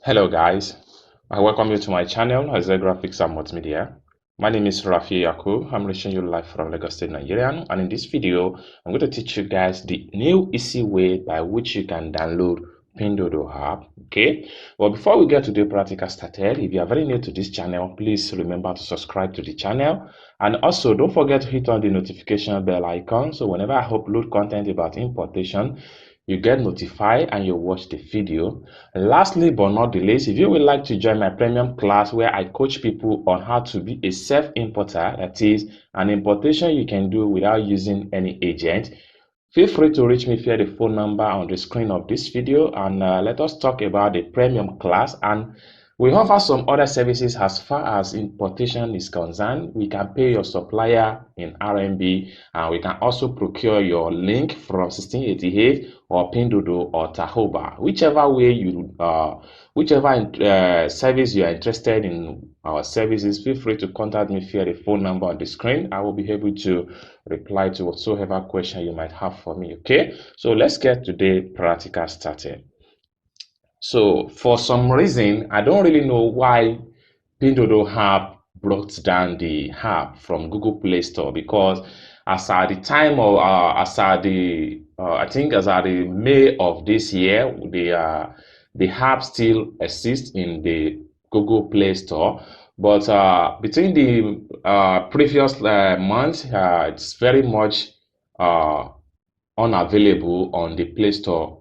Hello guys, I welcome you to my channel as Graphics and Multimedia. My name is Rafi Yaku. I'm reaching you live from Lagos State, Nigeria, and in this video I'm going to teach you guys the new easy way by which you can download Pinduoduo app. Okay, well, before we get to the practical started, if you are very new to this channel, please remember to subscribe to the channel, and also don't forget to hit on the notification bell icon so whenever I upload content about importation, you get notified and you watch the video. And lastly but not the least, if you would like to join my premium class where I coach people on how to be a self-importer, that is an importation you can do without using any agent, feel free to reach me via the phone number on the screen of this video, and let us talk about the premium class. And we offer some other services as far as importation is concerned. We can pay your supplier in RMB, and we can also procure your link from 1688 or Pinduoduo or Tahoba, whichever way you service you are interested in our services. Feel free to contact me via the phone number on the screen. I will be able to reply to whatsoever question you might have for me. Okay, so let's get today practical started. So for some reason, I don't really know why Pinduoduo app brought down the app from Google Play Store, because as at the time of I think as at the May of this year, the app still exists in the Google Play Store, but between the previous month, it's very much unavailable on the Play Store.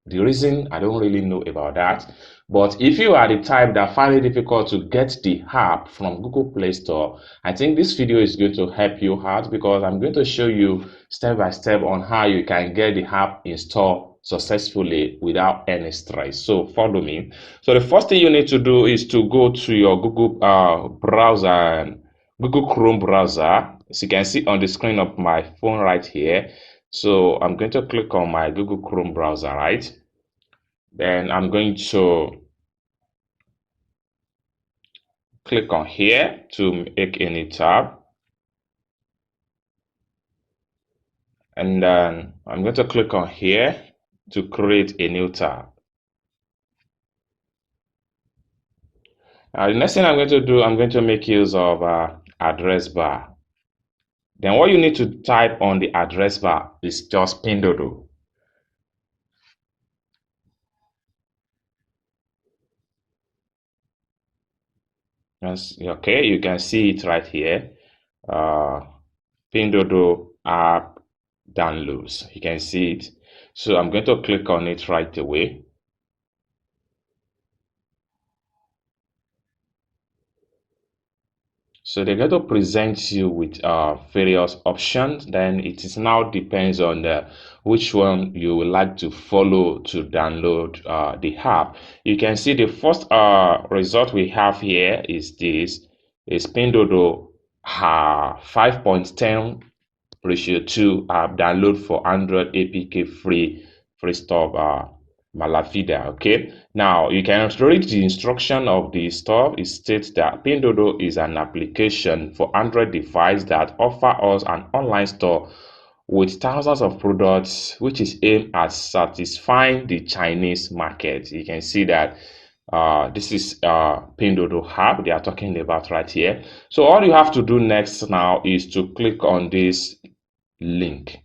The reason, I don't really know about that, but if you are the type that find it difficult to get the app from Google Play Store, I think this video is going to help you out, because I'm going to show you step by step on how you can get the app installed successfully without any stress. So follow me. So the first thing you need to do is to go to your Google browser, Google Chrome browser, as you can see on the screen of my phone right here. So I'm going to click on my Google Chrome browser, right? Then I'm going to click on here to make a new tab. And then I'm going to click on here to create a new tab. Now the next thing I'm going to do, I'm going to make use of address bar. Then what you need to type on the address bar is just Pinduoduo. Okay, you can see it right here. Pinduoduo app downloads. You can see it. So I'm going to click on it right away. So they're going to present you with various options. Then it is now depends on which one you would like to follow to download the app. You can see the first result we have here is this: is Pinduoduo 5.10 ratio 2 app download for Android APK free stuff Malafida. Okay, now you can read the instruction of the stuff. It states that Pinduoduo is an application for Android device that offer us an online store with thousands of products, which is aimed at satisfying the Chinese market. You can see that this is Pinduoduo app they are talking about right here. So all you have to do next now is to click on this link.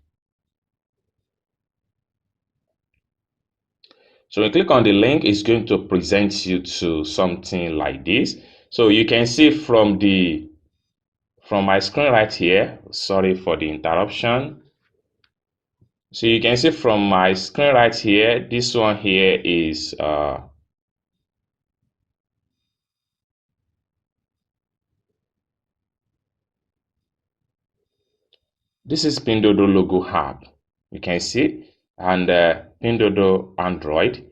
So when you click on the link, it's going to present you to something like this. So you can see from my screen right here, sorry for the interruption. So you can see from my screen right here, this one here is this is Pinduoduo logo app. You can see, and Pinduoduo Android.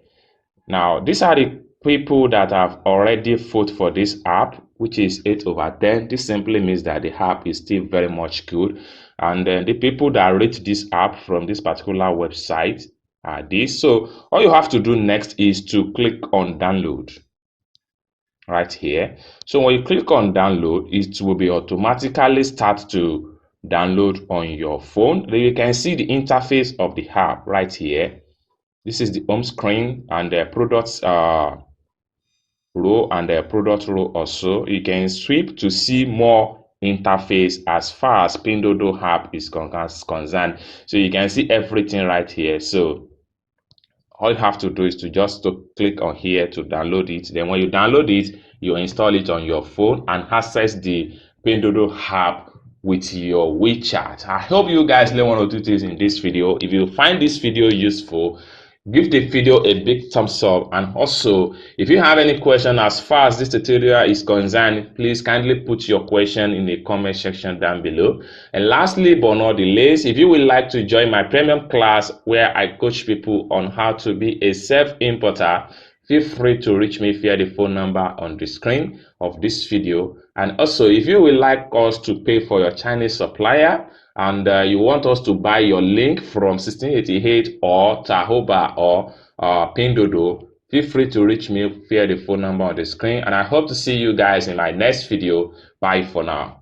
Now these are the people that have already voted for this app, which is 8/10. This simply means that the app is still very much good, and the people that rate this app from this particular website are this. So all you have to do next is to click on download right here. So when you click on download, it will be automatically start to download on your phone. Then you can see the interface of the app right here. This is the home screen, and the products row and the product row also. You can sweep to see more interface as far as Pinduoduo app is concerned. So you can see everything right here. So all you have to do is to just click on here to download it. Then when you download it, you install it on your phone and access the Pinduoduo app with your WeChat. I hope you guys learn one or two things in this video. If you find this video useful, give the video a big thumbs up, and also if you have any question as far as this tutorial is concerned, please kindly put your question in the comment section down below. And lastly but not the least, if you would like to join my premium class where I coach people on how to be a self-importer, feel free to reach me via the phone number on the screen of this video. And also, if you would like us to pay for your Chinese supplier and you want us to buy your link from 1688 or Tahoba or Pinduoduo, feel free to reach me via the phone number on the screen. And I hope to see you guys in my next video. Bye for now.